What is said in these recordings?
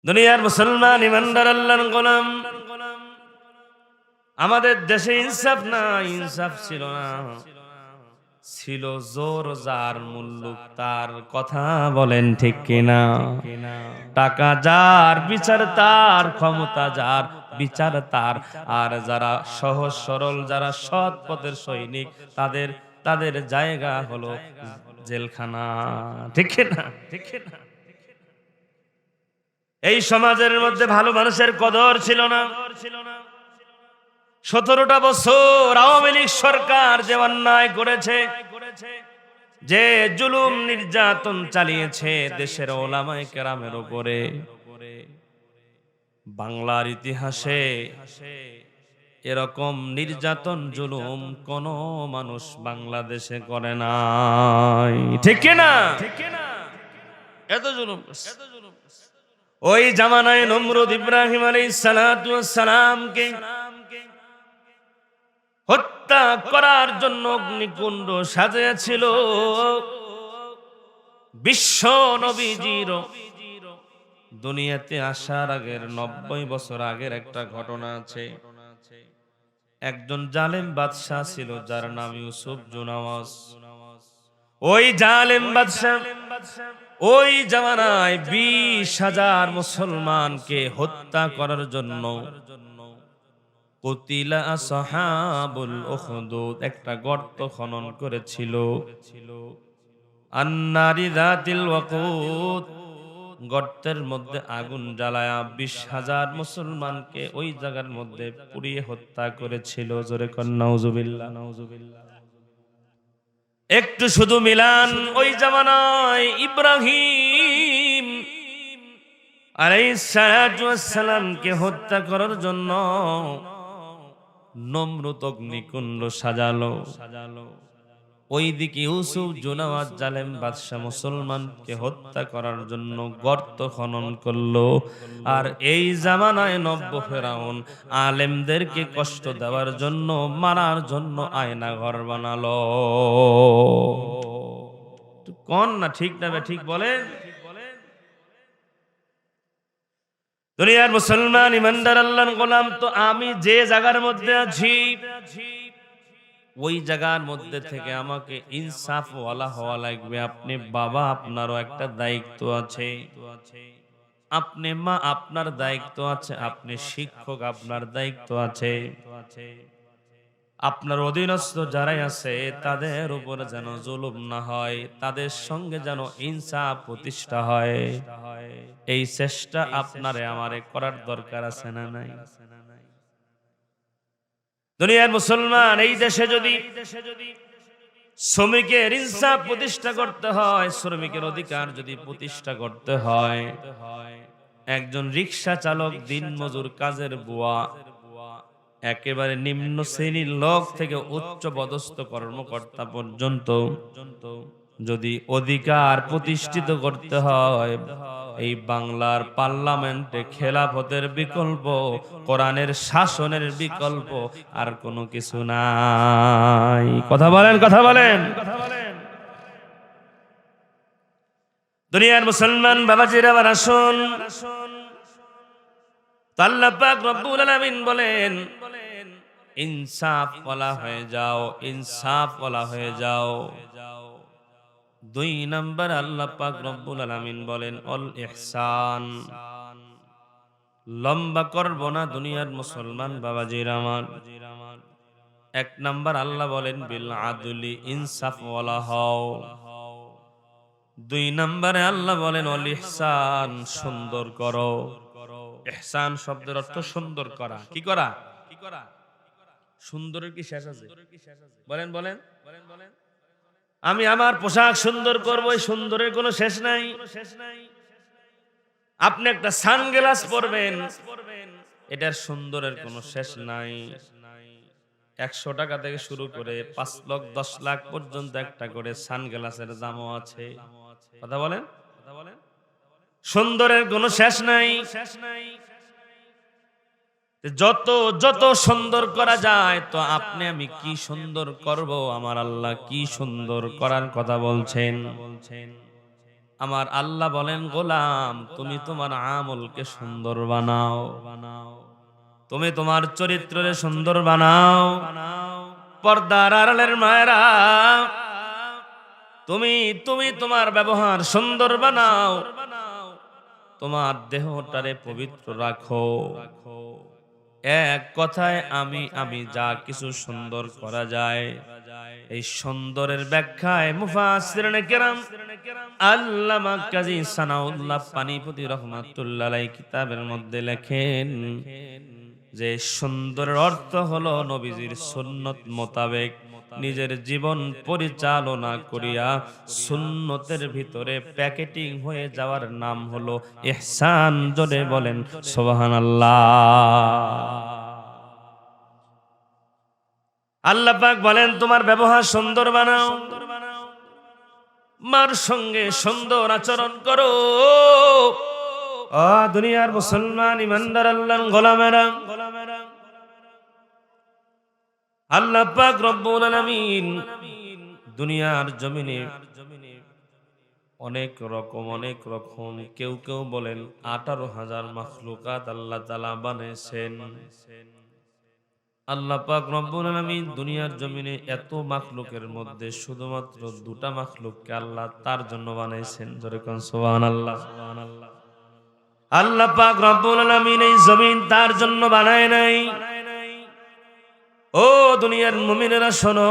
দুনিয়ার মুসলমান ইমানদার আল্লাহর গোলাম, আমাদের দেশে ইনসাফ না, ইনসাফ ছিল না, ছিল জোর যার মুল্লুক তার। কথা বলেন ঠিক কিনা? টাকা যার, বিচার তার, ক্ষমতা যার, বিচার তার। আর যারা সহজ সরল, যারা সৎ পথের সৈনিক, তাদের তাদের জায়গা হলো জেলখানা। ঠিক কিনা? ঠিক কিনা? এই সমাজের মধ্যে ভালো মানুষের কদর ছিল না। 17টা বছর আওয়ামী লীগ সরকার যে অন্যায় করেছে, যে জুলুম নির্যাতন চালিয়েছে দেশের ওলামায়ে কেরামের উপরে, বাংলার ইতিহাসে এরকম নির্যাতন জুলুম কোন মানুষ বাংলাদেশে করে নাই। ঠিক কিনা? এত জুলুম। ওই জামানায় নমরুদ ইব্রাহিম আলাইহিস সালাতু ওয়াস সালামকে হত্যা করার জন্য অগ্নিকুণ্ড সাজিয়েছিল। বিশ্ব নবীজির দুনিয়াতে আসার আগের 90 বছর আগের একটা ঘটনা আছে। একজন জালেম বাদশা ছিল যার নাম ইউসুফ জুনাওয়াজ। ওই জালেম বাদশা ওই জামানায় 20,000 মুসলমানকে হত্যা করার জন্য কুতিলা আসহাবুল উখদুদ একটা গর্ত খনন করেছিল। আন্নারি যাতিল ওয়াকুদ, গর্তের মধ্যে আগুন জ্বালায়া 20,000 মুসলমানকে ওই জায়গার মধ্যে পুড়িয়ে হত্যা করেছিল। জোরে কর নাউজুবিল্লাহ। একটু শুধু মিলান, ওই জামানায় ইব্রাহিম আলাইহিস সালাতু ওয়াস সালামকে হত্যা করার জন্য নমরুদ অগ্নিকুণ্ড সাজালো। ওইদিকে ইউসুফ জুনাওয়াজ জালেম বাদশাহ মুসলমানকে হত্যা করার জন্য গর্ত খনন করলো। আর এই জামানায় নব্য ফেরাউন আলেমদেরকে কষ্ট দেওয়ার জন্য, মারার জন্য আয়না ঘর বানালো। কোন না ঠিক না? ঠিক বলেন। দুনিয়ার মুসলমান ইমানদার আল্লাহর গোলাম, তো আমি যে জায়গার মধ্যে আছি ওই জায়গার মধ্যে থেকে আমাকে ইনসাফ ওয়ালা হওয়া লাগবে। আপনি বাবা, আপনারও একটা দায়িত্ব আছে। আপনি মা, আপনার দায়িত্ব আছে। আপনি শিক্ষক, আপনার দায়িত্ব আছে। আপনার অধীনস্থ যারাই আছে তাদের উপরে যেন জুলুম না হয়, তাদের সঙ্গে যেন ইনসাফ প্রতিষ্ঠা হয়। এই চেষ্টা আপনারে আমারে করার দরকার আছে না নাই? দুনিয়ার মুসলমান, এই দেশে যদি শ্রমিকের ইনসাফ প্রতিষ্ঠা করতে হয়, শ্রমিকের অধিকার যদি প্রতিষ্ঠা করতে হয়, একজন রিক্সা চালক, দিনমজুর, কাজের বুয়া, একেবারে নিম্ন শ্রেণীর লোক থেকে উচ্চ পদস্থ কর্মকর্তা পর্যন্ত যদি অধিকার প্রতিষ্ঠিত করতে হয়, এই বাংলার পার্লামেন্টে খেলাফতের বিকল্প, কোরআনের শাসনের বিকল্প আর কোনো কিছু নাই। কথা বলেন, কথা বলেন। দুনিয়ার মুসলমান বাবাজিরা, আবার আসুন। আল্লাহ পাক রব্বুল আলামিন বলেন, ইনসাফ ওয়ালা হয়ে যাও, ইনসাফ ওয়ালা হয়ে যাও। 2 নাম্বার আল্লাহ পাক রব্বুল আলামিন বলেন অল ইহসান। লম্বা করব না দুনিয়ার মুসলমান বাবাজির আমার। 1 নাম্বার আল্লাহ বলেন বিল আদলি, ইনসাফ ওয়ালা হও। 2 নাম্বারে আল্লাহ বলেন অল ইহসান, সুন্দর করো। ইহসান শব্দের অর্থ সুন্দর করা। কি করা? সুন্দরের কি শেষ আছে? বলেন বলেন বলেন। আমি আমার পোশাক সুন্দর করব, এই সুন্দরের কোনো শেষ নাই। আপনি একটা সানগ্লাস পরবেন, এটার সুন্দরের কোনো শেষ নাই। 100 টাকা থেকে শুরু করে 5 লাখ 10 লাখ পর্যন্ত একটা করে সানগ্লাসের দামও আছে। কথা বলেন। সুন্দরের কোনো শেষ নাই। যত যত সুন্দর করা যায়, তো আপনি আমি কি সুন্দর করব, আমার আল্লাহ কি সুন্দর করার কথা বলছেন। আমার আল্লাহ বলেন, গোলাম তুমি তোমার আমলকে সুন্দর বানাও, তুমি তোমার চরিত্রকে সুন্দর বানাও। পর্দার আড়ালের মায়েরা, তুমি তুমি তোমার ব্যবহার সুন্দর বানাও, তোমার দেহটারে পবিত্র রাখো। এক কথায় আমি যা কিছু সুন্দর করা যায়, এই সুন্দরের ব্যাখ্যায় মুফাসসিরিনে কেরাম আল্লামা কাজী সানাউল্লাহ পানিপতি রাহমাতুল্লাহ আলাইহি কিতাবের মধ্যে লেখেন যে সুন্দরের অর্থ হলো নবীজির সুন্নত মোতাবেক নিজের জীবন পরিচালনা করিয়া সুন্নতের ভিতরে প্যাকেটিং হয়ে যাওয়ার নাম হলো ইহসান। জোরে বলেন সুবহানাল্লাহ। আল্লাহ পাক বলেন তোমার ব্যবহার সুন্দর বানাও, মার সঙ্গে সুন্দর আচরণ করো। দুনিয়ার মুসলমান ইমানদার আল্লাহর গোলামেরা, আল্লাহ পাক রব্বুল আলামিন দুনিয়ার জমিনে অনেক রকম কেউ বলেন 18,000 মাখলুকাত আল্লাহ তাআলা বানাইছেন। আল্লাহ পাক রব্বুল আলামিন দুনিয়ার জমিনে এত মাখলুকের মধ্যে শুধুমাত্র 2টা মাখলুককে আল্লাহ তার জন্য বানাইছেন। জোরে কোন সুবহানাল্লাহ। আল্লাহ পাক রব্বুল আলামিন এই জমিন তার জন্য বানায় নাই। ও দুনিয়ার মুমিনেরা শোনো,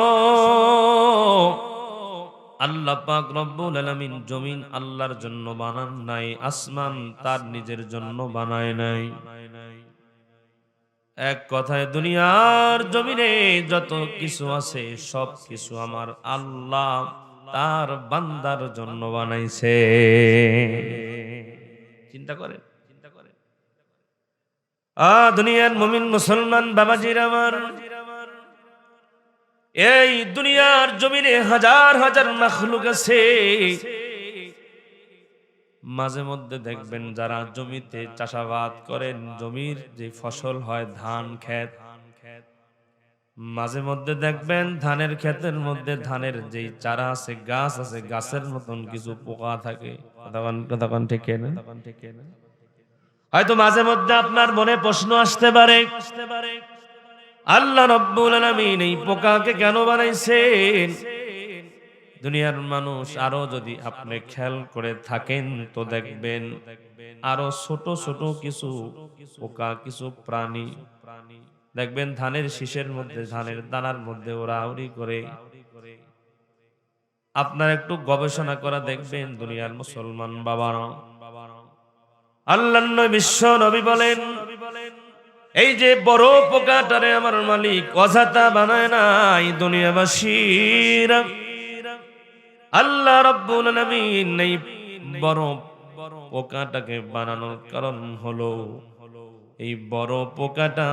আল্লাহ পাক রব্বুল আলামিন জমিন আল্লাহর জন্য বানান নাই, আসমান তার নিজের জন্য বানায় নাই। এক কথায় দুনিয়ার জমিনে যত কিছু আছে সব কিছু আমার আল্লাহ তার বান্দার জন্য বানাইছে। চিন্তা করেন। দুনিয়ার মুমিন মুসলমান বাবাজির আমার, এই দুনিয়ার জমিনে হাজার হাজার মাখলুক আছে। মাঝে মধ্যে দেখবেন যারা জমিতে চাষাবাদ করেন, জমির যে ফসল হয় ধান ক্ষেত, মাঝে মধ্যে দেখবেন ধানের ক্ষেতের মধ্যে ধানের যেই চারা আছে, গাছ আছে, গাছের মতন কিছু পোকা থাকে। তখন ঠিক না? হয়তো মাঝে মধ্যে আপনার মনে প্রশ্ন আসতে পারে, আল্লাহ রাব্বুল আলামিন এই পোকাকে কেন বানাইছেন? দুনিয়ার মানুষ আরো যদি আপনি খেয়াল করে থাকেন তো দেখবেন আরো ছোট ছোট কিছু পোকা, কিছু প্রাণী দেখবেন ধানের শীষের মধ্যে, ধানের দানার মধ্যে ওরা উড়ি করে। আপনার একটু গবেষণা করা দেখবেন দুনিয়ার মুসলমান বাবারা, আল্লাহর নবী বিশ্ব নবী বলেন, এই যে বড় পোকাটারে আমার মালিক অযথা বানায় নাই। দুনিয়াবাসীরা, আল্লাহ রাব্বুল আলামিন এই বড় পোকাটাকে বানানোর কারণ হলো এই বড় পোকাটা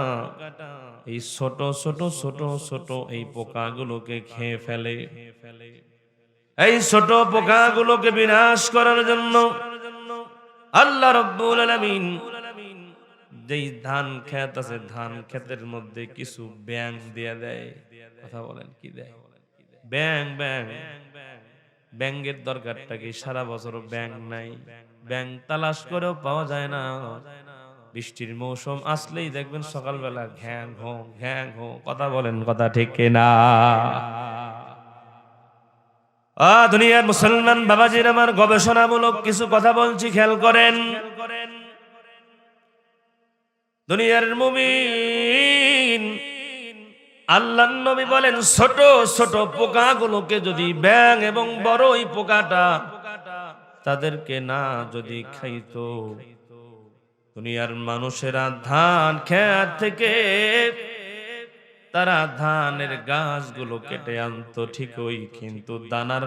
এই ছোট ছোট ছোট ছোট এই পোকাগুলোকে খেয়ে ফেলে। এই ছোট পোকাগুলোকে বিনাশ করার জন্য আল্লাহ রাব্বুল আলামিন যেই ধান ক্ষেত আছে, ধান ক্ষেতের মধ্যে কিছু ব্যাং দিয়ে দেয়। কথা বলেন, কি দেয়? ব্যাং। ব্যাঙের দরকারটা কি? সারা বছর ব্যাং নাই, ব্যাং তালাশ করেও পাওয়া যায় না। বৃষ্টির মৌসুম আসলেই দেখবেন সকালবেলা ঘ্যাং ঘো। কথা বলেন, কথা ঠিক কিনা? দুনিয়ার মুসলমান বাবাজির আমার, গবেষণামূলক কিছু কথা বলছি, খেয়াল করেন। দুনিয়ার মুমিন, আল্লাহর নবী বলেন ছোট ছোট পোকাগুলোকে যদি ব্যাঙ এবং বড় এই পোকাটা তাদেরকে না যদি খাইতো, দুনিয়ার মানুষেরা ধান ক্ষেত থেকে তারা ধানের গাছগুলো কেটে আনতো ঠিকই, কিন্তু দানার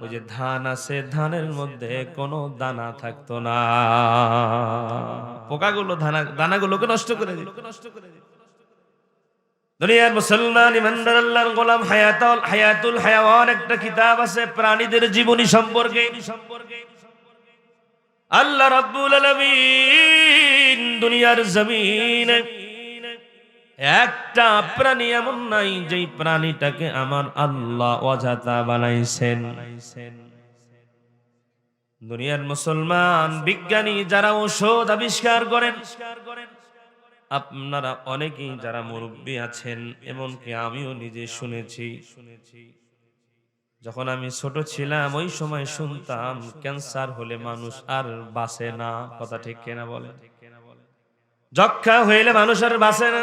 ওই যে ধান আছে, ধানের মধ্যে কোনো দানা থাকতো না। পোকাগুলো দানাগুলোকে নষ্ট করে দিত। দুনিয়ার মুসলমান ইমানদার আল্লাহর গোলাম, হায়াতুল হায়াওয়ান একটা কিতাব আছে প্রাণীদের জীবনী সম্পর্কে। আল্লাহ রাব্বুল আলামিন দুনিয়ার জমিনে একটা প্রাণী এমন নাই যেই প্রাণীটাকে আমার আল্লাহ অযথা বানাইছেন। দুনিয়ার মুসলমান বিজ্ঞানী যারা ঔষধ আবিষ্কার করেন, আপনারা অনেকেই যারা মুরব্বী আছেন, এমনকি আমিও নিজে শুনেছি। যখন আমি ছোট ছিলাম ওই সময় শুনতাম ক্যান্সার হলে মানুষ আর বাঁচে না। কথা ঠিক কিনা বলেন? যক্ষা হইলে মানুষ আর বাঁচে না।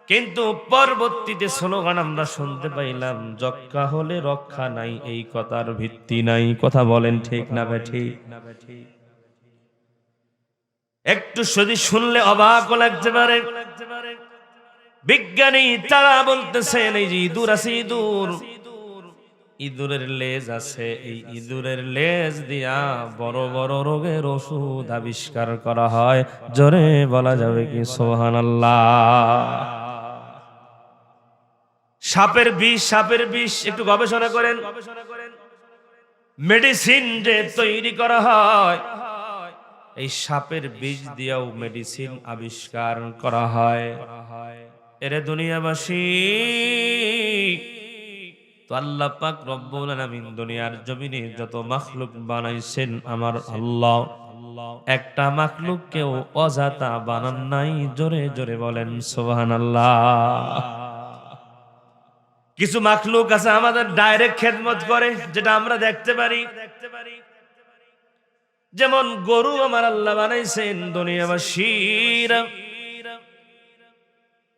কিন্তু পরবর্তীতে স্লোগান আমরা শুনতে পাইলাম, যক্ষা হলে রক্ষা নাই। এই কথার ভিত্তি নাই। কথা বলেন ঠিক না ঠিক? একটু যদি শুনলে অবাক লাগতে পারে। বিজ্ঞানী তারা বলতেছেন এই যে ইঁদুর আছে, ইঁদুরের লেজ আছে, এই ইঁদুরের লেজ দিয়া বড় বড় রোগের ওষুধ আবিষ্কার করা হয়। জোরে বলা যাবে কি সুবহানাল্লাহ? সাপের বিষ একটু গবেষণা করেন। মেডিসিন যে তৈরি করা হয়, এই সাপের বিষ দিয়েও মেডিসিন আবিষ্কার করা হয়। এরে দুনিয়াবাসী, তো আল্লাহ পাক রব্বুল আলামিন দুনিয়ার জমিনে যত মাখলুক বানাইছেন, আমার আল্লাহ একটা মাখলুককেও অজাতা বানান নাই। জোরে জোরে বলেন সুবহানাল্লাহ। কিছু মাখলুক আছে আমাদের ডাইরেক্ট খেদমত করে, যেটা আমরা দেখতে পারি। যেমন গরু আমার আল্লাহ বানাইছেন দুনিয়াবাসীরা,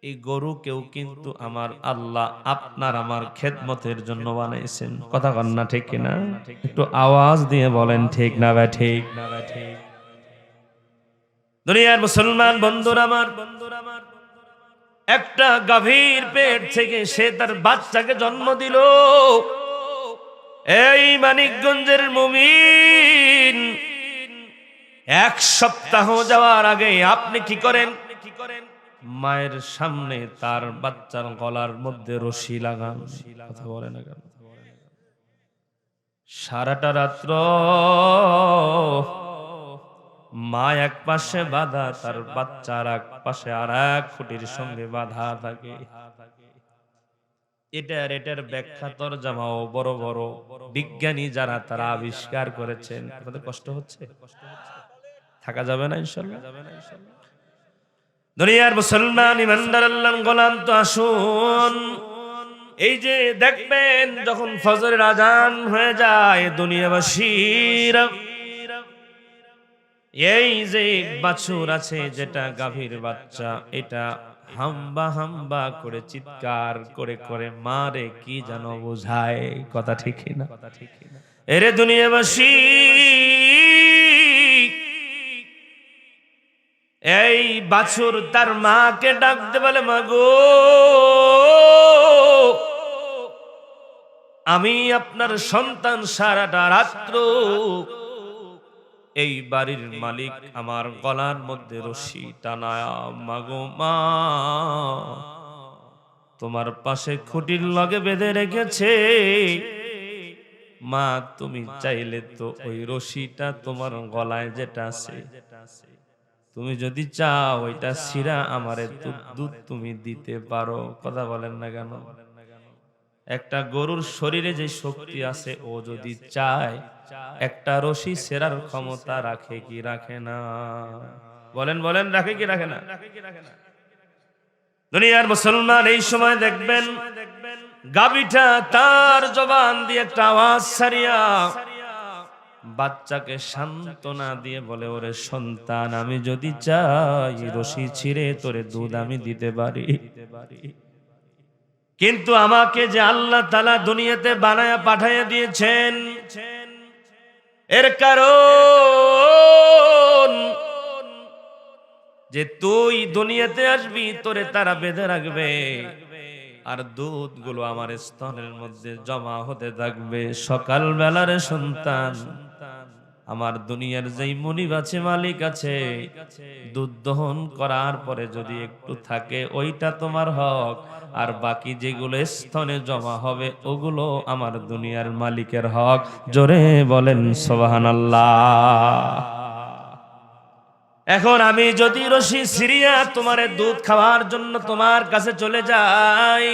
এই গরুকেও কিন্তু আমার আল্লাহ আপনার আমার খেদমতের জন্য বানাইছেন। কথা কন না ঠিক কিনা? একটু আওয়াজ দিয়ে বলেন ঠিক না বা ঠিক? দুনিয়ার মুসলমান বন্ধুরা আমার, একটা গাভীর পেট থেকে সে তার বাচ্চাকে জন্ম দিল। এই মানিকগঞ্জের মুমিন, এক সপ্তাহ যাওয়ার আগে আপনি কি করেন? মায়ের সামনে তার বাচ্চার গলার মধ্যে রশি লাগান। কথা বলে না কেন? সারাটা রাত্র মা এক পাশে বাঁধা, তার বাচ্চার এক পাশে আর এক খুঁটির সঙ্গে বাঁধা থাকে। এটার ব্যাখ্যা তরজামাও বড় বড় বিজ্ঞানী যারা তারা আবিষ্কার করেছেন। আপনাদের কষ্ট হচ্ছে? থাকা যাবে না ইনশাআল্লাহ। দুনিয়ার মুসলমান ইমানদার আল্লাহর গোলাম, তো আসুন, এই যে দেখবেন যখন ফজরের আজান হয়ে যায়, দুনিয়াবাসীরা এই যে বাছুর আছে, যেটা গাভীর বাচ্চা, এটা হাম্বা হাম্বা করে চিৎকার করে করে মারে কি যেন বোঝায়। কথা ঠিক না? এরে দুনিয়াবাসী, এই বাছুর তার মাকে ডাকতে বলে, মাগো আমি আপনার সন্তান, সারাটা রাত্র এই বাড়ির মালিক আমার গলার মধ্যে রশি টানায়া, মাগো মা তোমার পাশে খুঁটির লগে বেঁধে রেখেছে। মা তুমি চাইলে তো ওই রশিটা তোমার গলায় যেটা আছে, তুমি যদি চাও ওইটা ছিঁড়া আমারে দুধ তুমি দিতে পারো। কথা বলেন না কেন? একটা গরুর শরীরে যে শক্তি আছে, ও যদি চায় একটা রশি ছেঁড়ার ক্ষমতা রাখে কি রাখে না? বলেন বলেন, রাখে কি রাখে না? দুনিয়ার মুসলমান, এই সময় দেখবেন গাভীটা তার জবান দিয়ে একটা আওয়াজ ছাড়িয়া বাচ্চাকে সান্ত্বনা দিয়ে বলে, ওরে সন্তান, আমি যদি চাই রশি ছিঁড়ে তোরে দুধ আমি দিতে পারি, কিন্তু আমাকে যে আল্লাহ তাআলা দুনিয়াতে বানায়া পাঠাইয়া দিয়েছেন, এর কারণ যে তুই দুনিয়াতে আসবি, তোরে তারা বেঁধে রাখবে, আর দুধ গুলো আমার স্তনের মধ্যে জমা হতে থাকবে। সকাল বেলার সন্তান, আমার দুনিয়ার যেই মুনিব আছে, মালিক আছে, দুধ দহন করার পরে যদি একটু থাকে ওইটা তোমার হক, আর বাকি যেগুলো স্তনে জমা হবে ওগুলো আমার দুনিয়ার মালিকের হক। জোরে বলেন সুবহানাল্লাহ। এখন আমি যদি রশি ছিঁড়িয়া তোমারে দুধ খাওয়ার জন্য তোমার কাছে চলে যাই,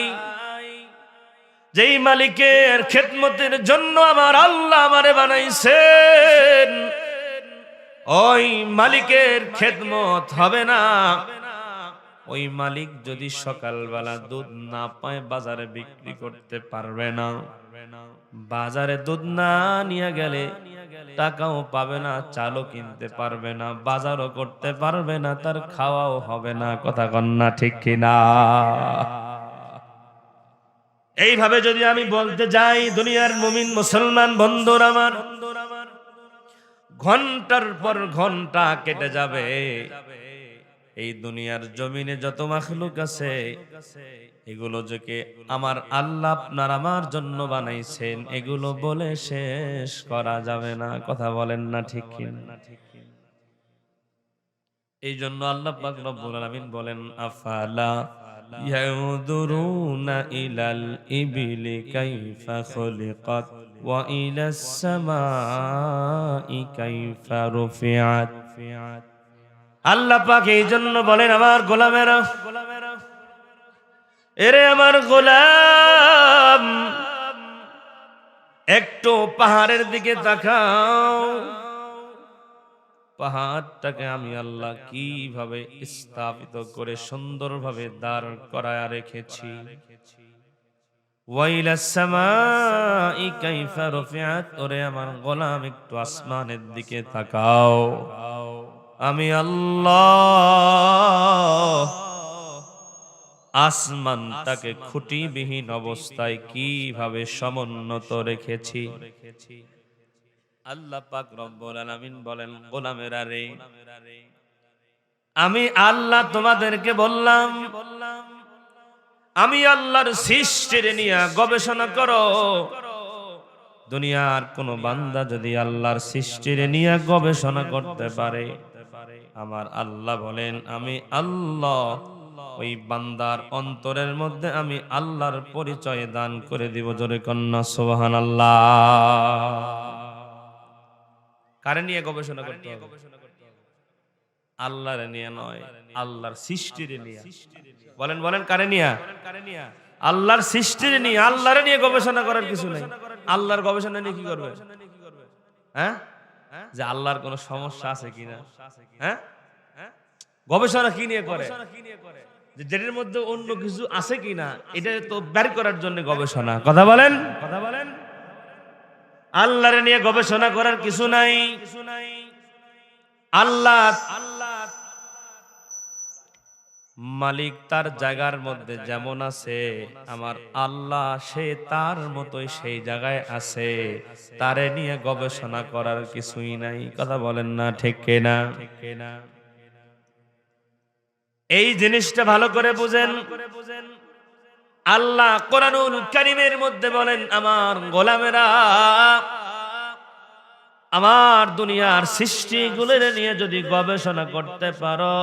যেই মালিকের খেদমতের জন্য আমার আল্লাহ আমারে বানাইছেন, ওই মালিকের খেদমত হবে না। ওই মালিক যদি সকালবেলা দুধ না পায় বাজারে বিক্রি করতে পারবে না, বাজারে দুধ না নিয়ে গেলে টাকাও পাবে না, চালও কিনতে পারবে না, বাজারও করতে পারবে না, তার খাওয়াও হবে না। কথা কন্যা ঠিক কিনা? এইভাবে যদি আমি বলতে যাই, দুনিয়ার মুমিন মুসলমান বন্ধুরা আমার, ঘন্টার পর ঘন্টা কেটে যাবে। এই দুনিয়ার জমিনে যত মাখলুক আছে, এগুলো যে আমার আল্লাহ আপনার আমার জন্য বানাইছেন, এগুলো বলে শেষ করা যাবে না। কথা বলেন না ঠিক কিনা? এই জন্য আল্লাহ পাক রব্বুল আলামিন বলেন, আফালা ইয়াউদুরুনা ইলাল ইবিলি কাইফা খুলিকাত ওয়া ইলাস সামাই কাইফা রুফিআত। আল্লাহ পাক এই জন্য বলেন, আমার গোলামেরা, এরে আমার গোলাম, একটু পাহাড়ের দিকে তাকাও। পাহাড়টাকে আমি আল্লাহ কিভাবে স্থাপিত করে সুন্দরভাবে দাঁড় করায় রেখেছি। ওয়াইলাস সামাই কাইফা রুফিআত, ওরে আমার গোলাম একটু আসমানের দিকে তাকাও। আমি আল্লাহ আসমানটাকে খুঁটিবিহীন অবস্থায় কিভাবে সমুন্নত রেখেছি। আল্লাহ পাক রব্বুল আলামিন বলেন, গোলামেরা রে, আমি আল্লাহ তোমাদেরকে বললাম, আমি আল্লাহর সৃষ্টির নিয়ে গবেষণা করো। দুনিয়ার কোন বান্দা যদি আল্লাহর সৃষ্টির নিয়ে গবেষণা করতে পারে, আমার আল্লাহ বলেন, আমি আল্লাহ ওই বান্দার অন্তরের মধ্যে আমি আল্লাহর পরিচয় দান করে দিব। জোরে কন্যা সুবহানাল্লাহ। কারে নিয়ে গবেষণা করতে হবে? আল্লাহর নিয়ে নয়, আল্লাহর সৃষ্টির নিয়ে। বলেন বলেন, কারে নিয়ে? আল্লাহর সৃষ্টির নিয়ে। আল্লাহর নিয়ে গবেষণা করার কিছু নাই। আল্লাহর গবেষণা নিয়ে কি করবে? হ্যাঁ, যে আল্লাহর কোন সমস্যা আছে কিনা? হ্যাঁ, গবেষণা কি নিয়ে করে? যেটার মধ্যে অন্য কিছু আছে কিনা এটা তো বের করার জন্য গবেষণা। কথা বলেন, কথা বলেন। আল্লাহর নিয়ে গবেষণা করার কিছু নাই। আল্লাহ মালিক তার জায়গার মধ্যে যেমন আছে, আমার আল্লাহ সে তার মতোই সেই জায়গায় আছে। তারে নিয়ে গবেষণা করার কিছুই নাই। কথা বলেন না ঠিক কিনা? এই জিনিসটা ভালো করে বুঝেন। আল্লাহ কোরআনুল কারীমের মধ্যে বলেন, আমার গোলামেরা, আমার দুনিয়ার সৃষ্টিগুলোর নিয়ে যদি গবেষণা করতে পারো,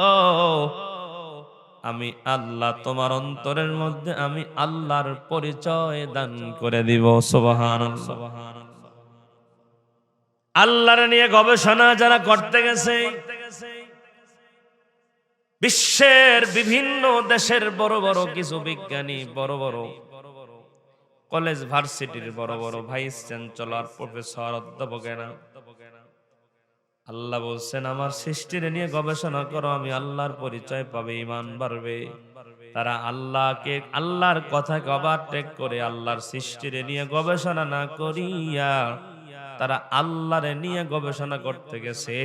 আমি আল্লাহ তোমার অন্তরের মধ্যে আমি আল্লাহর পরিচয় দান করে দিব। সুবহানাল্লাহ। আল্লাহর নিয়ে গবেষণা যারা করতে গেছে, বিশ্বের বিভিন্ন দেশের বড় বড় কিছু বিজ্ঞানী, বড় বড় কলেজ ভার্সিটির বড় বড় ভাইস চ্যান্সেলর, প্রফেসর, অধ্যাপকেরা, আল্লাহ বলছেন, আমার সৃষ্টির নিয়ে গবেষণা করো, আমি আল্লাহর পরিচয় পাবে, ঈমান বাড়বে। তারা আল্লাহকে, আল্লাহর কথাকে ওভারটেক করে আল্লাহর সৃষ্টির নিয়ে গবেষণা না করিয়া তারা আল্লাহর নিয়ে গবেষণা করতে গেছে।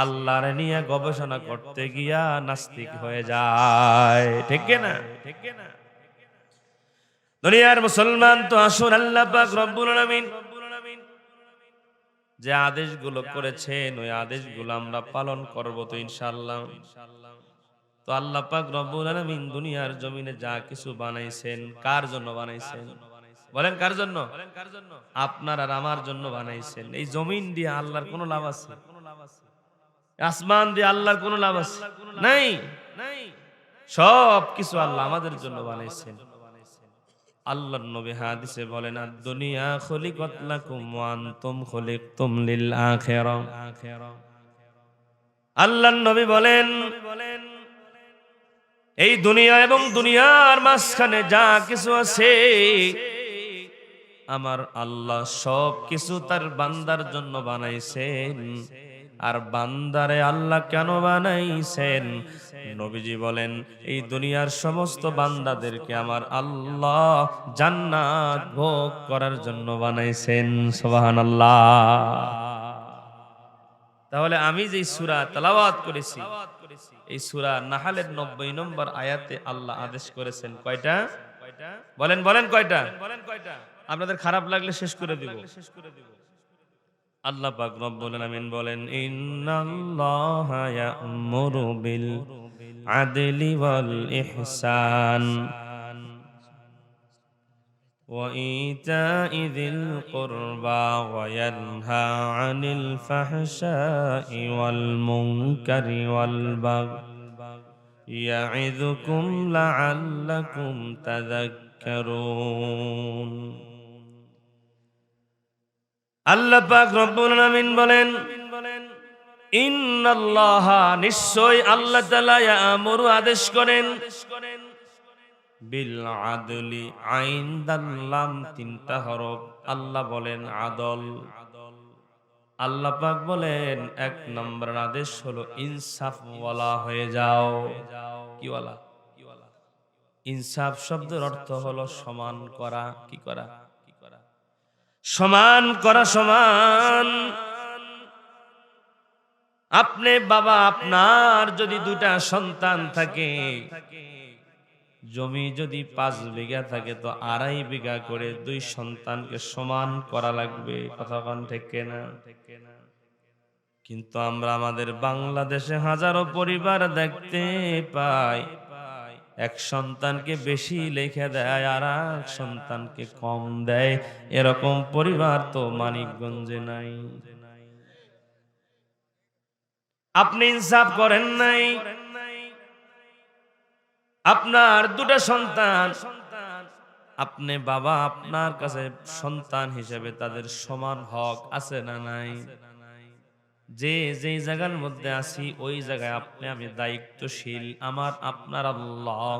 আল্লাহর নিয়ে গবেষণা করতে গিয়া নাস্তিক হয়ে যায়। ঠিক না? ঠিক না? দুনিয়ার মুসলমান তো আসুন, আল্লাহ পাক রব্বুল আলামিন যে আদেশগুলো করেছেন, ওই আদেশগুলো আমরা পালন করব তো ইনশাআল্লাহ। তো আল্লাহ পাক রব্বুল আলামিন দুনিয়ার জমিনে যা কিছু বানাইছেন, কার জন্য বানাইছেন? বলেন কার জন্য? আপনার আর আমার জন্য বানাইছেন। এই জমিন দিয়ে আল্লাহর কোনো লাভ আছে? আসমান দিয়ে আল্লাহর কোনো লাভ আছে? নাই। সব কিছু আল্লাহ আমাদের জন্য বানাইছেন। আল্লাহর নবী হাদিসে বলেন, আদ-দুনিয়া খুলিকাত লাকুম ওয়া আনতুম খুলিকতুম লিল আখিরাহ। আল্লাহর নবী বলেন, এই দুনিয়া এবং দুনিয়ার মাঝখানে যা কিছু আছে, আমার আল্লাহ সব কিছু তার বান্দার জন্য বানাইছেন। আর বান্দারে আল্লাহ কেন বানাইছেন? নবীজি বলেন, এই দুনিয়ার সমস্ত বান্দাদেরকে আমার আল্লাহ জান্নাত ভোগ করার জন্য বানাইছেন। সুবহানাল্লাহ। তাহলে আমি যে সূরা তেলাওয়াত করেছি, এই সূরা নাহলের 90 নম্বর আয়াতে আল্লাহ আদেশ করেছেন কয়টা? বলেন বলেন কয়টা? আপনাদের খারাপ লাগলে শেষ করে দিব। আল্লাহ পাক রব্বুল আলামিন বলেন, ইন্নাল্লাহা ইয়া'মুরু বিল আদলি ওয়াল ইহসান ওয়া ইতা'i যিল কুরবা ওয়া ইয়ানহা আনিল ফাহশাই ওয়াল মুনকারি ওয়াল বাগই ইয়া'iযুকুম লা'আল্লাকুম তাযাক্কারুন। আল্লাহ পাক রব্বুল আলামিন বলেন, ইন্নাল্লাহা, নিশ্চয় আল্লাহ তাআলা, ইয়া'মুরু, আদেশ করেন, বিল আদলি, আইন দাল্লাম তিনটা হরফ। আল্লাহ বলেন আদল। আল্লাহ পাক বলেন এক নম্বর আদেশ হলো ইনসাফ ওয়ালা হয়ে যাও। কি ওয়ালা? ইনসাফ শব্দের অর্থ হলো সমান করা। কি করা? সমান করা, সমান। আপনি বাবা, আপনার যদি দুটা সন্তান থাকে, জমি যদি 5 বিঘা থাকে, তো 2.5 বিঘা করে 2 সন্তানকে সমান করা লাগবে। কথা কোন ঠিক কিনা? কিন্তু আমরা আমাদের বাংলাদেশে হাজারো পরিবার দেখতে পাই, এক সন্তানকে বেশি লিখে দেয় আর এক সন্তানকে কম দেয়। এরকম পরিবার তো মানিকগঞ্জে নাই। আপনি ইনসাফ করেন নাই। আপনার দুটা সন্তান, আপনি বাবা, আপনার কাছে সন্তান হিসেবে তাদের সমান হক আছে না নাই? যে যেই জায়গার মধ্যে আছি ওই জায়গায় আপনি আমি দায়িত্বশীল। আমার আপনার আল্লাহ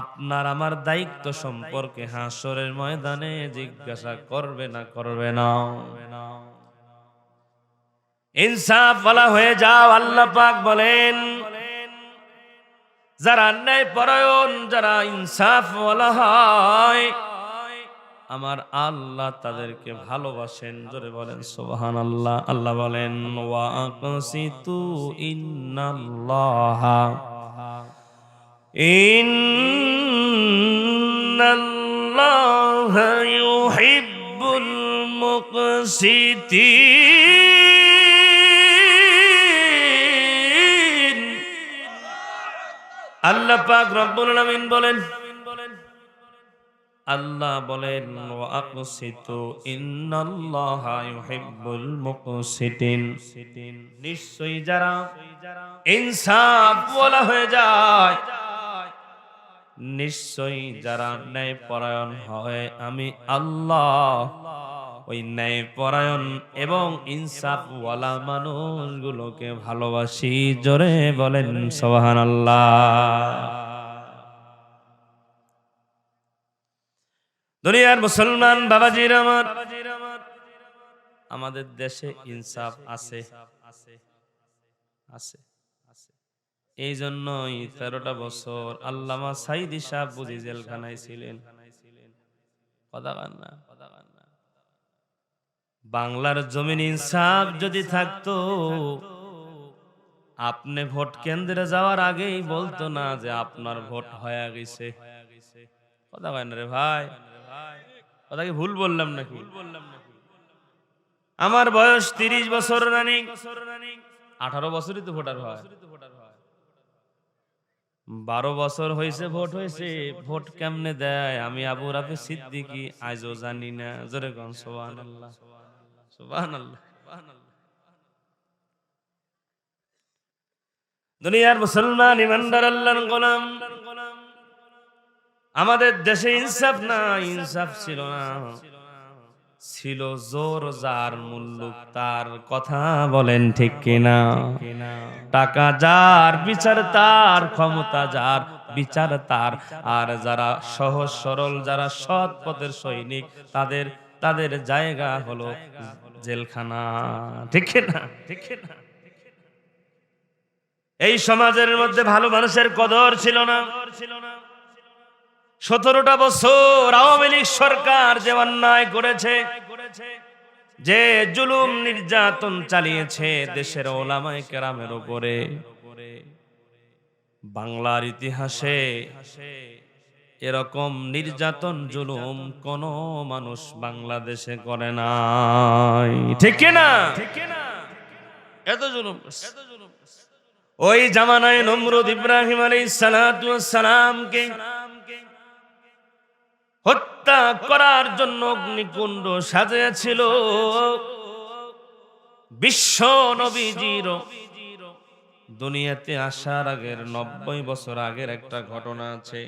আপনার আমার দায়িত্ব সম্পর্কে হাসরের ময়দানে জিজ্ঞাসা করবে না করবে না? ইনসাফ ওয়ালা হয়ে যাও। আল্লাহ পাক বলেন, যারা ন্যায় পরায়ণ, যারা ইনসাফ ওয়ালা হয়, আমার আল্লাহ তাদেরকে ভালোবাসেন। জোরে বলেন সুবহানাল্লাহ। আল্লাহ বলেন, ওয়া আকসিতু ইন্নাল্লাহা ইউহিব্বুল মুকসিতিন। আল্লাহ পাক রব্বুল আলামিন বলেন, আল্লাহ বলেন, ওয়া আকসিতু ইন্নাল্লাহা ইউহিব্বুল মুকসিতিন। নিশ্চয়ই যারা ইনসাফ ওয়ালা হয়ে যায়, নিশ্চয়ই যারা ন্যায় পরায়ণ হয়, আমি আল্লাহ ওই ন্যায় পরায়ণ এবং ইনসাফ ওয়ালা মানুষগুলোকে ভালোবাসি। জোরে বলেন সুবহানাল্লাহ। দুনিয়ার মুসলমান বাবাজির আমার, আমাদের দেশে ইনসাফ আছে, আছে। এই জন্যই 13টা বছর আল্লামা সাইদি সাহেব বুঝি জেলখানায় ছিলেন। কথা কান না? বাংলার জমিন ইনসাফ যদি থাকতো, আপনি ভোট কেন্দ্রে যাওয়ার আগেই বলতো না যে আপনার ভোট হয়ে গেছে। কথা কয় না রে ভাই? কথা কি ভুল বললাম নাকি? আমার বয়স 30 বছর রানিং। 18 বছরই তো ভোটার হয়। 12 বছর হয়েছে ভোট হয়েছে। ভোট কেমনে দেয় আমি আবু রাফি সিদ্দিকী আজও জানি না। জোরে কোন সুবহানাল্লাহ, সুবহানাল্লাহ। দুনিয়ার মুসলমান ইমানদার আল্লাহর গোলাম, আমাদের দেশে ইনসাফ না, ইনসাফ ছিল না, ছিল জোর যার মুল্লুক তার। কথা বলেন ঠিক কিনা? টাকা যার, বিচার তার, ক্ষমতা যার, বিচার তার। আর যারা সহজ সরল, যারা সৎ পথের সৈনিক, তাদের তাদের জায়গা হলো জেলখানা। ঠিক না? ঠিক না? এই সমাজের মধ্যে ভালো মানুষের কদর ছিল না। 17টা বছর আওয়ামী লীগ সরকার যে অন্যায় করেছে, যে জুলুম নির্যাতন চালিয়েছে দেশের ওলামায়ে কেরামের উপরে, বাংলার ইতিহাসে এরকম নির্যাতন জুলুম কোন মানুষ বাংলাদেশে করে নাই। ঠিক না? এত জুলুম। ওই জামানায় নমরুদ ইব্রাহিম আলাইহিস সালাতু ওয়াস সালামকে হত্যা করার জন্য অগ্নিকুণ্ড সাজিয়েছিল। বিশ্ব নবীজির দুনিয়াতে আসার আগের 90 বছর আগের একটা ঘটনা আছে।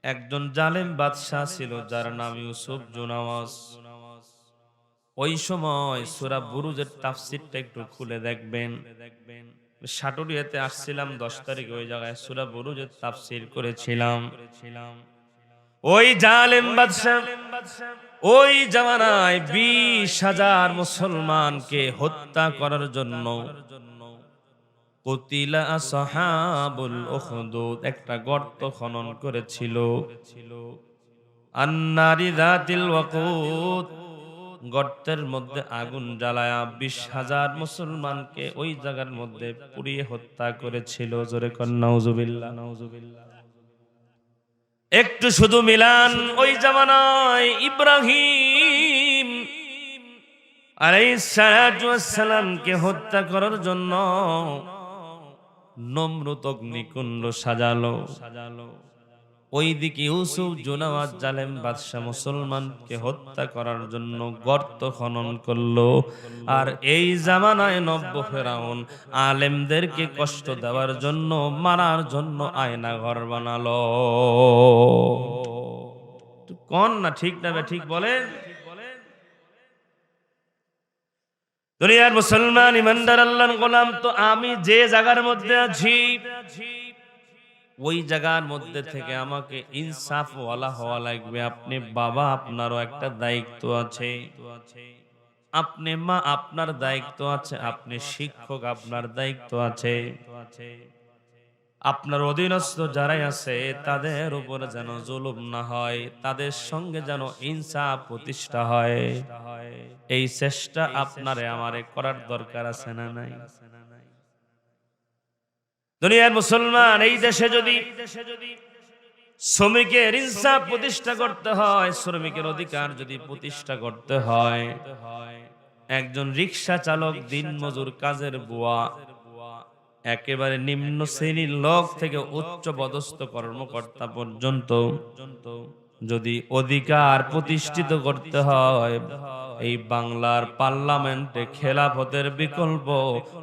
একজন জালেম বাদশাহ ছিল যার নাম ইউসুফ জুনাওয়াজ। ওই সময় সূরা বুরুজের তাফসীরটা একটু খুলে দেখবেন। সাটুরিয়াতে আসছিলাম 10 তারিখে, ওই জায়গায় সূরা বুরুজের তাফসীর করেছিলাম। ওই জালেম বাদশা ওই জামানায় 20,000 মুসলমানকে হত্যা করার জন্য কুতিলা আসহাবুল উখদুদ একটা গর্ত খনন করেছিল। আন্নারি যাতিল ওয়াকুদ, গর্তের মধ্যে আগুন জ্বালায়া 20,000 মুসলমানকে ওই জায়গার মধ্যে পুড়িয়ে হত্যা করেছিল। জোরে কর নাউজুবিল্লাহ, নাউজুবিল্লাহ। একটু শুধু মিলান, ওই জামানায় ইব্রাহিম আলাইহিস সালাতু ওয়াস সালামকে হত্যা করার জন্য নমরুদ অগ্নিকুণ্ড সাজালো। ওইদিকে ইউসুফ জুনাওয়াজ জালেম বাদশাহ মুসলমানকে হত্যা করার জন্য গর্ত খনন করলো। আর এই জামানায় নব্য ফেরাউন আলেমদেরকে কষ্ট দেওয়ার জন্য, মারার জন্য আয়না ঘর বানালো। কোন না ঠিক না? ঠিক বলেন। দুনিয়ার মুসলমান ইমানদার আল্লাহর গোলাম, তো আমি যে জায়গার মধ্যে আছি ওই জায়গার মধ্যে থেকে আমাকে ইনসাফ ওয়ালা হওয়া লাগবে। আপনি বাবা, আপনারও একটা দায়িত্ব আছে। আপনি মা, আপনার দায়িত্ব আছে। আপনি শিক্ষক, আপনার দায়িত্ব আছে। আপনার অধীনস্থ যারাই আছে তাদের উপরে যেন জুলুম না হয়, তাদের সঙ্গে যেন ইনসাফ প্রতিষ্ঠা হয়। এই চেষ্টা আপনারে আমারে করার দরকার আছে না নাই? দুনিয়ার মুসলমান, এই দেশে যদি শ্রমিকের ইনসাফ প্রতিষ্ঠা করতে হয়, শ্রমিকের অধিকার যদি প্রতিষ্ঠা করতে হয়, একজন রিক্সা চালক, দিনমজুর, কাজের বুয়া, একেবারে নিম্ন শ্রেণীর লোক থেকে উচ্চ পদস্থ কর্মকর্তা পর্যন্ত যদি অধিকার প্রতিষ্ঠিত করতে হয়, এই বাংলার পার্লামেন্টে খেলাফতের বিকল্প,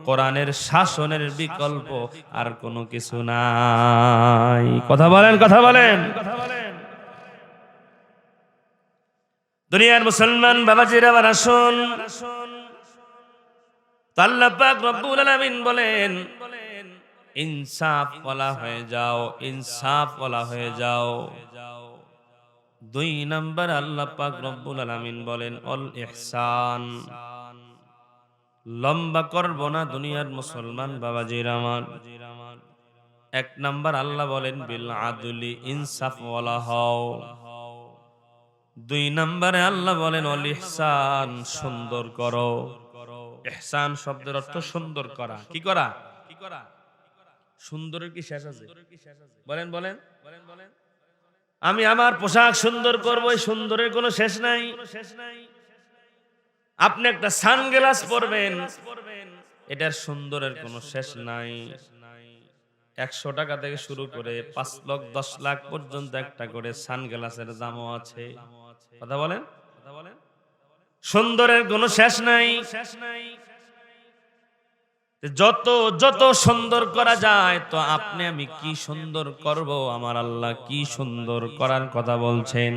কোরআনের শাসনের বিকল্প আর কোনো কিছু নাই। কথা বলেন, কথা বলেন। দুনিয়ার মুসলমান বাবাজিরা, আবার আসুন। আল্লাহ পাক রব্বুল আলামিন বলেন, ইনসাফ ওয়ালা হয়ে যাও, ইনসাফ ওয়ালা হয়ে যাও। 2 নাম্বার আল্লাহ পাক রব্বুল আলামিন বলেন অল ইহসান। লম্বা করব না দুনিয়ার মুসলমান বাবাজিরা আমার। 1 নাম্বার আল্লাহ বলেন বিল আদলি, ইনসাফ ওয়ালা হও। 2 নম্বরে আল্লাহ বলেন অল ইহসান, সুন্দর করো। ইহসান শব্দের অর্থ সুন্দর করা। কি করা? সুন্দরের কি শেষ আছে? বলেন বলেন বলেন। আমি আমার পোশাক সুন্দর করব, এই সুন্দরের কোনো শেষ নাই। আপনি একটা সানগ্লাস পরবেন, এটার সুন্দরের কোনো শেষ নাই। 100 টাকা থেকে শুরু করে 5 লাখ 10 লাখ পর্যন্ত একটা করে সানগ্লাসের দামও আছে। কথা বলেন। সুন্দরের কোনো শেষ নাই। যত যত সুন্দর করা যায়, তো আপনি আমি কি সুন্দর করব? আমার আল্লাহ কি সুন্দর করার কথা বলছেন।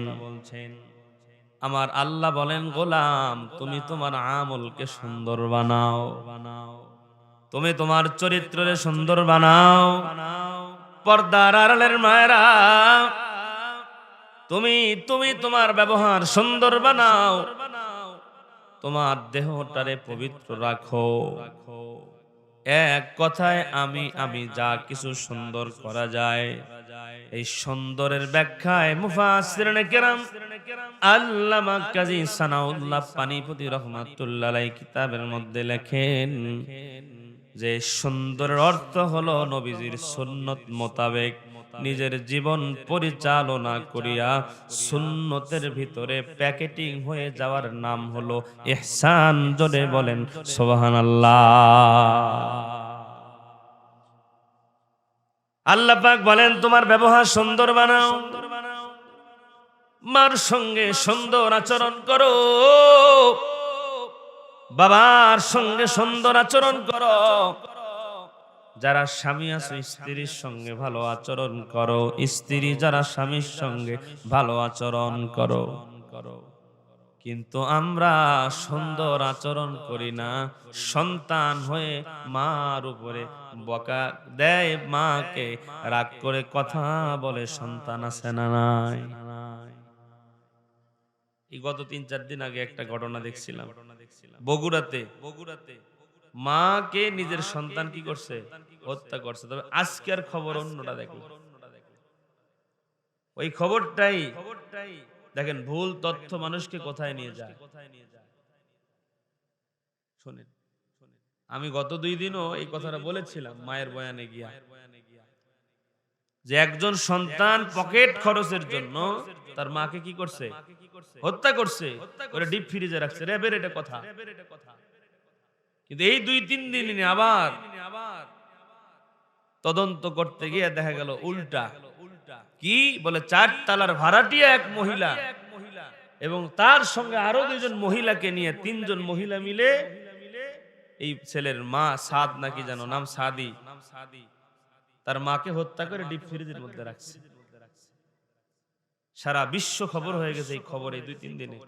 আমার আল্লাহ বলেন, গোলাম তুমি তোমার আমলকে সুন্দর বানাও, তুমি তোমার চরিত্রকে সুন্দর বানাও। পর্দার আড়ালের মায়েরা, তুমি তুমি তোমার ব্যবহার সুন্দর বানাও, তোমার দেহটারে পবিত্র রাখো। এক কথায় আমি যা কিছু সুন্দর করা যায়, এই সুন্দরের ব্যাখ্যায় মুফাসসিরিনে কেরাম আল্লামা কাজী সানাউল্লাহ পানিপতি রাহমাতুল্লাহ আলাইহি কিতাবের মধ্যে লেখেন যে সুন্দরের অর্থ হলো নবীজির সুন্নত মোতাবেক নিজের জীবন পরিচালনা করিয়া সুন্নতের ভিতরে প্যাকেটিং হয়ে যাওয়ার নাম হলো ইহসান। জোরে বলেন সুবহানাল্লাহ। আল্লাহ পাক বলেন তোমার ব্যবহার সুন্দর বানাও, মার সঙ্গে সুন্দর আচরণ করো, বাবার সঙ্গে সুন্দর আচরণ করো, যারা স্বামী আছে স্ত্রীর সঙ্গে ভালো আচরণ করো, স্ত্রী যারা স্বামীর সঙ্গে ভালো আচরণ করো। কিন্তু আমরা সুন্দর আচরণ করি না, সন্তান হয়ে মার উপরে বকা দেয়, মাকে রাগ করে কথা বলে, সন্তান আছে না নাই? এই গত ৩-৪ দিন আগে একটা ঘটনা দেখছিলাম বগুড়াতে। মাকে নিজের সন্তান কি করছে? হত্যা করছে। তবে আজকের খবর অন্যটা দেখো, ওই খবরটাই দেখেন ভুল তথ্য মানুষকে কোথায় নিয়ে যায়। শোনেন, আমি গত 2 দিনও এই কথাটা বলেছিলাম মায়ের বয়ানে গিয়া, যে একজন সন্তান পকেট খরচের জন্য তার মাকে কি করছে? হত্যা করছে, ওরে ডিপ ফ্রিজে রাখছে। র্যাবের এটা কথা। কিন্তু এই 2-3 দিন আবার তদন্ত করতে গিয়ে দেখা গেল উল্টা। কি বলে, 4 তলার ভাড়াটিয়া এক মহিলা এবং তার সঙ্গে আরো 2 জন মহিলাকে নিয়ে 3 জন মহিলা মিলে এই ছেলের মা সাদ নাকি জানো নাম, সাদি, তার মাকে হত্যা করে ডিপ ফ্রিজের মধ্যে রাখছে। সারা বিশ্ব খবর হয়ে গেছে এই খবর এই 2-3 দিনে।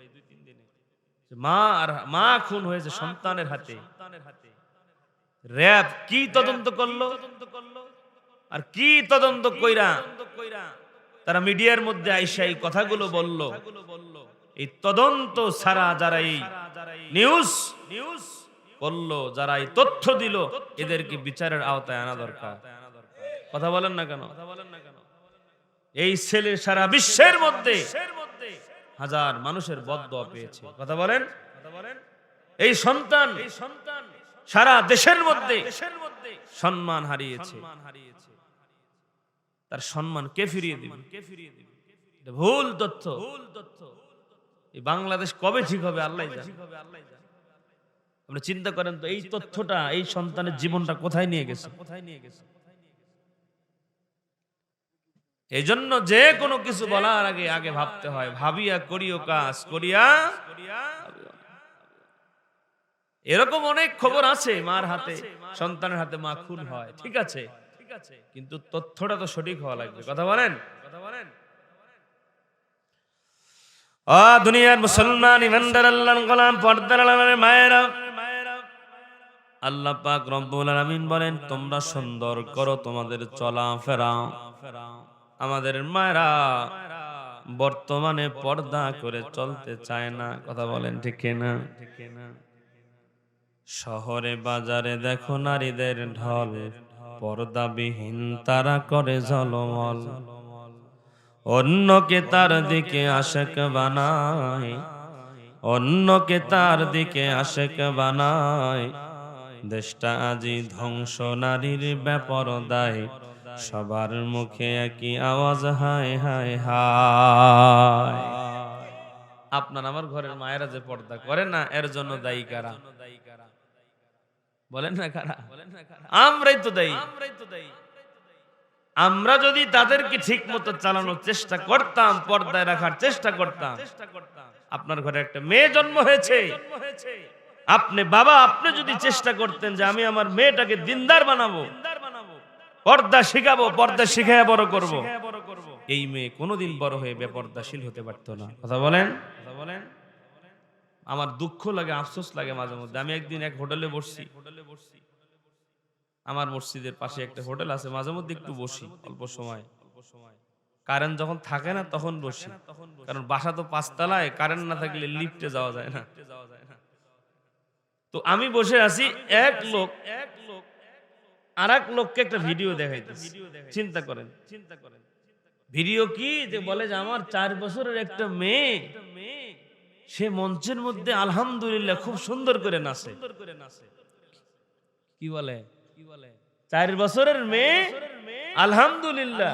মা খুন হয়েছে সন্তানের হাতে। র‍্যাব কি তদন্ত করলো আর কি তদন্ত কইরা তারা মিডিয়ার মধ্যে আইসা এই কথাগুলো বলল। এই তদন্ত ছাড়া যারা এই নিউজ করলো, যারা এই তথ্য দিল, এদেরকে বিচারের আওতায় আনা দরকার। কথা বলেন না কেন? এই ছেলে সারা বিশ্বের মধ্যে হাজার মানুষের বদদোয়া পেয়েছে। কথা বলেন। এই সন্তান সারা দেশের মধ্যে সম্মান হারিয়েছে। তার সম্মান কে ফিরিয়ে দিবে? ভুল তথ্য। এই বাংলাদেশ কবে ঠিক হবে আল্লাহ জানে। আপনি চিন্তা করেন তো, এই তথ্যটা এই সন্তানের জীবনটা কোথায় নিয়ে গেছে? এই জন্য যে কোনো কিছু বলার আগে আগে ভাবতে হয়, ভাবিয়া করিও কাজ করিয়া। এরকম অনেক খবর আছে, মার হাতে সন্তানের হাতে মা খুন হয়, ঠিক আছে, কিন্তু তথ্যটা তো সঠিক হওয়া লাগবে। কথা বলেন। দুনিয়ার মুসলমান ইমানদার আল্লাহর গোলাম পর্দার আড়ালের মায়েরা, আল্লাহ পাক রব্বুল আলামিন বলেন তোমরা সুন্দর করো তোমাদের চলাফেরা। আমাদের মায়েরা বর্তমানে পর্দা করে চলতে চায় না। কথা বলেন ঠিক না? শহরে বাজারে দেখো নারীদের ঢল, পর্দাবিহীন তারা করে ঝলমল। অন্যকে তার দিকে আশেক বানায়, অন্যকে তার দিকে আশেক বানায়। দেশটা আজি ধ্বংস নারীর বেপরদায়, সবার মুখে একই আওয়াজ হায় হায় হায়। আপনার আমার ঘরের মায়েরা যে পর্দা করে না, এর জন্য দায়ী কারা? বলেন না কারা? আমরাই তো দায়ী। আমরা যদি তাদেরকে ঠিক মতো চালানোর চেষ্টা করতাম, পর্দায় রাখার চেষ্টা করতাম। আপনার ঘরে একটা মেয়ে জন্ম হয়েছে, আপনি বাবা, আপনি যদি চেষ্টা করতেন যে আমি আমার মেয়েটাকে দিনদার বানাবো, পর্দা শিখাবো, পর্দা শিখায় বড় করব, এই মেয়ে কোনোদিন বড় হয়ে বেপর্দাশীল হতে পারতো না। কথা বলেন। আমার দুঃখ লাগে, আফসোস লাগে মাঝে মধ্যে। আমি একদিন এক হোটেলে বসছি, আমার মসজিদের পাশে একটা হোটেল আছে, মাঝে মধ্যে একটু বসি অল্প সময়। কারেন্ট যখন থাকে না তখন বসি, কারণ বাসা তো 5 তলায়, কারেন্ট না থাকলে লিফটে যাওয়া যায় না। তো আমি বসে আছি, এক লোক আর এক লোককে একটা ভিডিও দেখাইতেছে। চিন্তা করেন ভিডিও কি, যে বলে যে আমার 4 বছরের একটা মেয়ে, সে মঞ্চের মধ্যে আলহামদুলিল্লাহ খুব সুন্দর করে নাচে। কি বলে 4 বছরের মেয়ে আলহামদুলিল্লাহ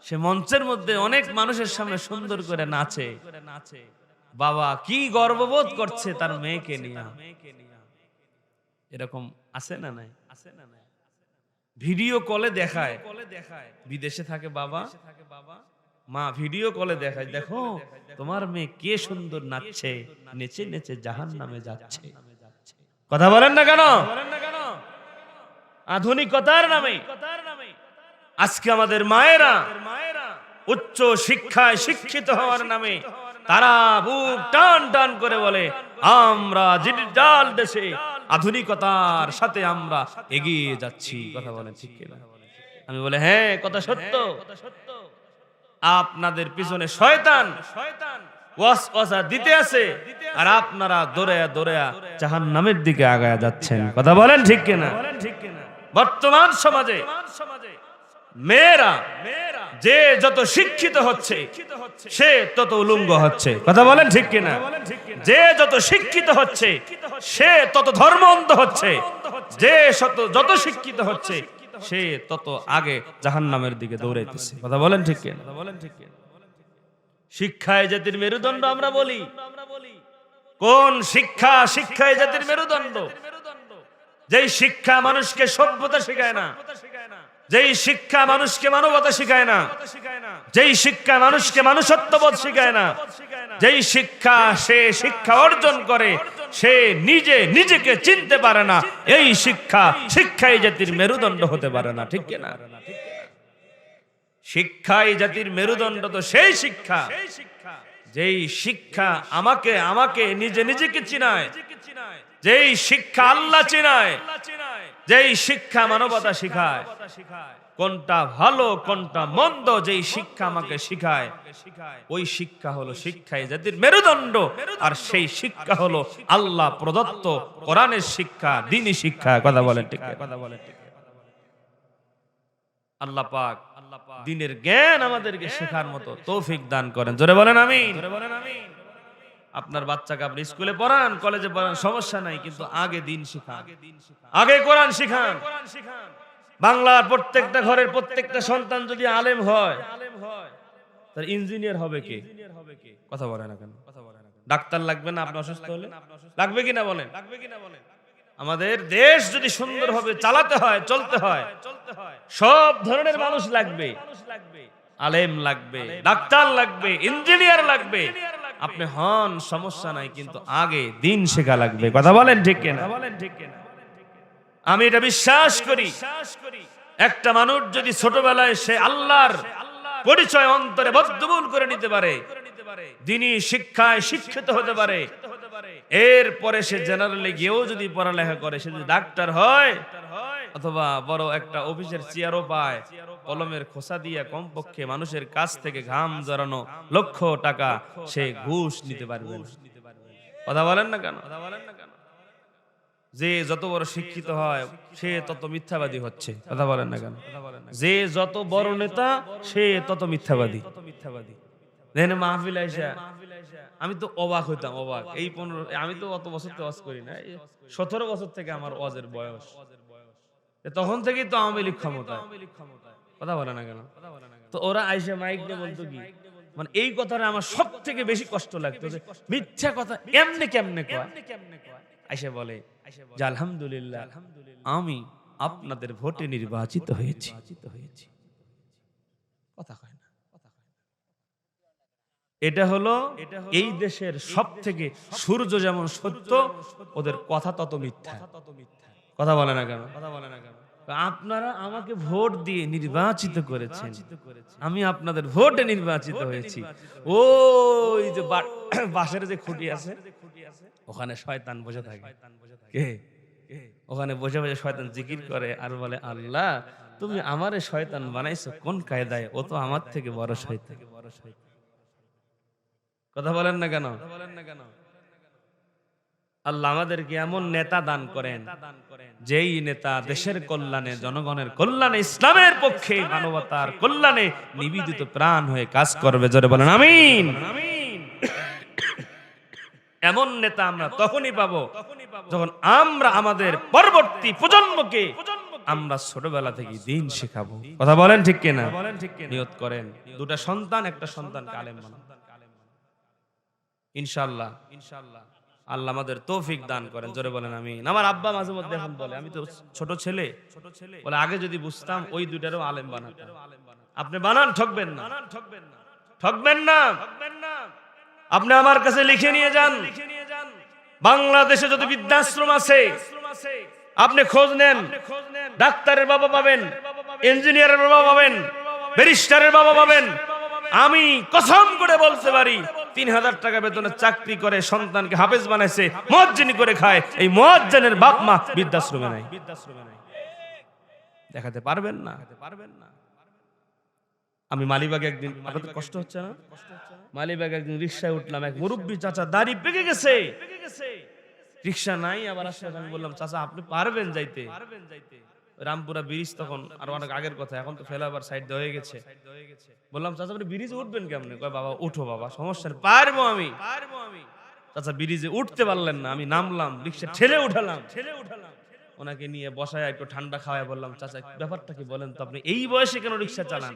সে মঞ্চের মধ্যে অনেক মানুষের সামনে সুন্দর করে নাচে। বাবা কি গর্ববোধ করছে তার মেয়েকে নিয়ে। এরকম আছে না নাই? ভিডিও কলে দেখায়, বিদেশে থাকে বাবা মা, ভিডিও কলে দেখায়, দেখো তোমার মেয়ে কে সুন্দর নাচছে, নেচে নেচে জাহান্নামে যাচ্ছে। কথা বলেন না কেন? আধুনিকতার নামে আজকে আমাদের মায়েরা উচ্চ শিক্ষায় শিক্ষিত হওয়ার নামে তারা বুক টান টান করে বলে আমরা ডিজিটাল দেশে আধুনিকতার সাথে আমরা এগিয়ে যাচ্ছি। কথা বলেন ঠিক কিনা? আমি বলে হ্যাঁ, কথা সত্য। আপনাদের পিছনে শয়তান ওয়াসওয়াসা দিতে আছে, আর আপনারা দৌড়ায়া দৌড়ায়া জাহান্নামের দিকে আগায়া যাচ্ছেন। কথা বলেন ঠিক কিনা? বর্তমান সমাজে মেয়েরা যে যত শিক্ষিত হচ্ছে সে তত উলঙ্গ হচ্ছে। কথা বলেন ঠিক কিনা? যে যত শিক্ষিত হচ্ছে সে তত ধর্ম অন্ধ হচ্ছে। যে যত শিক্ষিত হচ্ছে সে তত আগে জাহান্নামের দিকে দৌড়াইতেছে। কথা বলেন ঠিক কিনা? শিক্ষায় জাতির মেরুদণ্ড আমরা বলি। কোন শিক্ষা? শিক্ষায় জাতির মেরুদণ্ড। যেই শিক্ষা মানুষকে সভ্যতা শেখায় না, যেই শিক্ষা মানুষকে মানবতা শেখায় না, যেই শিক্ষা মানুষকে মানুষত্ববোধ শেখায় না, যেই শিক্ষা সে শিক্ষা অর্জন করে সে নিজে নিজেকে চিনতে পারে না, এই শিক্ষা শিক্ষাই জাতির মেরুদণ্ড হতে পারে না। ঠিক কিনা? শিক্ষাই জাতির মেরুদণ্ড তো সেই শিক্ষা যেই শিক্ষা আমাকে নিজে নিজেকে চিনায়, যেই শিক্ষা আল্লাহ চিনায়, যেই শিক্ষা মানবতা শিখায়, কোনটা ভালো কোনটা মন্দ যেই শিক্ষা আমাকে শিখায়, ওই শিক্ষা হলো শিক্ষাই জাতির মেরুদণ্ড। আর সেই শিক্ষা হলো আল্লাহ প্রদত্ত কোরআনের শিক্ষা, দ্বীনি শিক্ষা। কথা বলেন ঠিক? কথা বলেন ঠিক? আল্লাহ পাক দ্বীনের জ্ঞান আমাদেরকে শেখার মতো তৌফিক দান করেন। জোরে বলেন আমিন। আপনার বাচ্চাকে আপনি স্কুলে পড়ান, কলেজে পড়ান, সমস্যা নাই, কিন্তু আগে দ্বীন শিখান, আগে কোরআন শিখান। বাংলার প্রত্যেকটা ঘরের প্রত্যেকটা সন্তান যদি আলেম হয় তার ইঞ্জিনিয়ার হবে কে? কথা বলে না কেন? ডাক্তার লাগবে না? আপনি অসুস্থ হলে লাগবে কিনা বলেন? আমাদের দেশ যদি সুন্দরভাবে চালাতে হয়, চলতে হয়, সব ধরনের মানুষ লাগবে। আলেম লাগবে, ডাক্তার লাগবে, ইঞ্জিনিয়ার লাগবে। আপনি হন, সমস্যা নাই, কিন্তু আগে দ্বীন শেখা লাগবে। কথা বলেন ঠিক কিনা? আমি এটা বিশ্বাস করি, একটা মানুষ যদি ছোটবেলায় সে আল্লাহর পরিচয় অন্তরে বদ্ধমূল করে নিতে পারে, দ্বীনি শিক্ষায় শিক্ষিত হতে পারে, এরপরে সে জেনারেলে গিয়েও যদি পড়ালেখা করে, সে যদি ডাক্তার হয় অথবা বড় একটা অফিসের চেয়ারও পায়, কলমের খোসা দিয়ে কমপক্ষে মানুষের কাছ থেকে ঘাম জড়ানো লক্ষ টাকা সে ঘুষ নিতে পারবে। কথা বলেন না কেন? যে যত বড় শিক্ষিত হয় সে তত মিথ্যাবাদী হচ্ছে। কথা বলেন না কেন? যে যত বড় নেতা সে তত মিথ্যাবাদী। মাহফিল আইসা আমি তো অবাক হইতাম, অবাক। এই 15 আমি তো অত বছর তো ওয়াজ করি না, 17 বছর থেকে আমার ওয়াজের বয়স। তখন থেকেই তো আওয়ামী লীগ ক্ষমতায়। কথা বলে না কেন? তো ওরা আইসা মাইক দিয়ে বলতো কি, মানে এই কথাটা আমার সব থেকে বেশি কষ্ট লাগতো, যে মিথ্যা কথা এমনি কেমনে কয়। আইসা বলে যে আলহামদুলিল্লাহ আমি আপনাদের ভোটে নির্বাচিত হয়েছি। কথা কয় না? এটা হলো এই দেশের সব থেকে সূর্য যেমন সত্য, ওদের কথা তত মিথ্যা। কথা বলে না কেন? আপনারা আমাকে ভোট দিয়ে নির্বাচিত করেছেন, আমি আপনাদের ভোটে নির্বাচিত হয়েছি। ওই যে বাঁশের যে খুঁটি আছে ওখানে শয়তান বসে থাকে। কে? ওখানে বসে বসে শয়তান জিকির করে আর বলে, আল্লাহ তুমি আমারে শয়তান বানাইছো কোন কায়দায়, ও তো আমার থেকে বড় শয়তান। কথা বলেন না কেন? আল্লাহ আমাদেরকে এমন নেতা দান করেন, যেই নেতা দেশের কল্যাণে, জনগণের কল্যাণে, ইসলামের পক্ষে, মানবতার কল্যাণে নিবেদিত প্রাণ হয়ে কাজ করবে। জোরে বলেন আমিন। এমন নেতা আমরা তখনই পাবো যখন আমরা আমাদের পরবর্তী প্রজন্মকে আমরা ছোটবেলা থেকে দিন শেখাবো। কথা বলেন ঠিক কিনা? নিয়ত করেন দুটা সন্তান, একটা সন্তানকে আলেম বানাবো ইনশাআল্লাহ। আল্লাহ আমাদের তৌফিক দান করেন। জোরে বলেন আমিন। আমার আব্বা মাঝে মধ্যে এখন বলে, আমি তো ছোট ছেলে, বলে আগে যদি বুঝতাম ওই দুটারও আলেম বানাতাম। আপনি বানান, ঠকবেন না, ঠকবেন না। আপনি আমার কাছে লিখে নিয়ে যান, বাংলাদেশে যত বৃদ্ধাশ্রম আছে আপনি খোঁজ নেন, ডাক্তারের বাবা পাবেন, ইঞ্জিনিয়ারের বাবা পাবেন, ব্যারিস্টারের বাবা পাবেন। আমি কসম করে বলতে পারি ৩,০০০ টাকা বেতনে চাকরি করে সন্তানকে হাফেজ বানাইছে, মুয়াজ্জিনি করে খায়। এই মুয়াজ্জিনের বাপ মা বৃদ্ধাশ্রমে নাই। দেখাতে পারবেন না। আমি মালিবাগে একদিন, আপনাদের কষ্ট হচ্ছে না? মালিবাগে একদিন রিকশায় উঠলাম, এক মুরব্বী চাচা দাড়ি পেকে গেছে, রিকশা নাই, আবার আসলে আমি বললাম, চাচা আপনি পারবেন যাইতে? রামপুরা ব্রিজ তখন আর অনেক আগের কথা, এখন তো ফেলাবার সাইড হয়ে গেছে। বললাম, চাচা আপনি ব্রিজে উঠবেন কেমনে? কয়, বাবা উঠো বাবা, সমস্যা নেই, পারবো আমি। চাচা ব্রিজে উঠতে পারলেন না, আমি নামলাম, রিকশা ঠেলে উঠালাম, ওনাকে নিয়ে বসায় একটু ঠান্ডা খাওয়ায় বললাম, চাচা ব্যাপারটা কি বলেন তো, আপনি এই বয়সে কেন রিকশা চালান?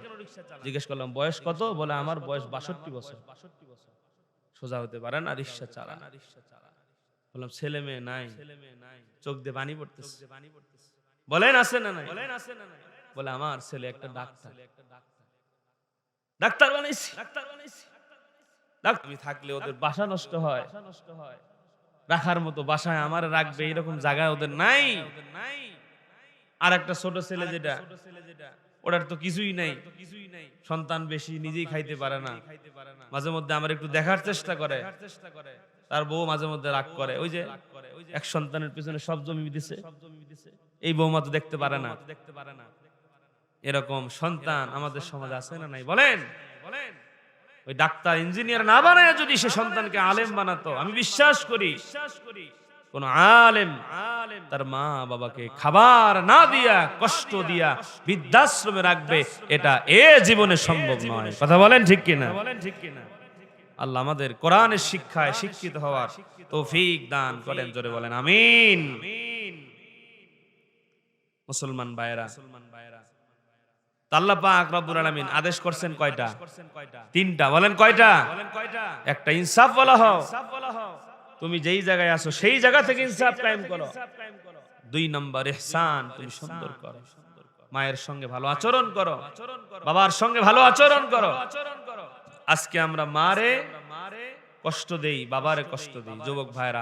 জিজ্ঞেস করলাম বয়স কত? বলে আমার বয়স 62 বছর। সোজা হতে পারে না, রিকশা চালান। বললাম ছেলে মেয়ে নাই? চোখ দিয়ে পানি পড়তেছে। বলেন আছে না নাই? বলে আমার ছেলে একটা ডাক্তার, ডাক্তার বানাইছি। আমি থাকলে ওদের বাসা নষ্ট হয়, রাখার মতো বাসায় আমার রাখবে এরকম জায়গায় ওদের নাই। আর একটা ছোট ছেলে যেটা, ওটার তো কিছুই নাই, সন্তান বেশি, নিজেই খাইতে পারে না। মাঝে মধ্যে আমার একটু দেখার চেষ্টা করে, তার বউ মাঝে মধ্যে রাগ করে। ওই যে এক সন্তানের পিছনে সব জমি দিছে, এই বৌমা তো দেখতে পারে না। এরকম সন্তান আমাদের সমাজে আছে না নাই? বলেন। ওই ডাক্তার ইঞ্জিনিয়ার না বানায় যদি সে সন্তানকে আলেম বানাতো, আমি বিশ্বাস করি কোন আলেম তার মা বাবাকে খাবার না দিয়া, কষ্ট দিয়া বৃদ্ধাশ্রমে রাখবে, এটা এ জীবনে সম্ভব নয়। কথা বলেন ঠিক কিনা? আল্লাহ আমাদের কোরআনের শিক্ষায় শিক্ষিত হওয়ার তৌফিক দান করেন। জোরে বলেন আমিন। মুসলমান ভাইরা, আল্লাহ পাক রব্বুল আলামিন আদেশ করছেন কয়টা? 3টা। বলেন কয়টা? একটা ইনসাফ ওয়ালা হও, তুমি যেই জায়গায় আছো সেই জায়গা থেকে ইনসাফ কায়েম করো। 2 নম্বর ইহসান, তুমি সুন্দর করো, মায়ের সঙ্গে ভালো আচরণ করো, বাবার সঙ্গে ভালো আচরণ করো। আজকে আমরা মারে কষ্ট দেই, বাবারে কষ্ট দেই। যুবক ভাইরা,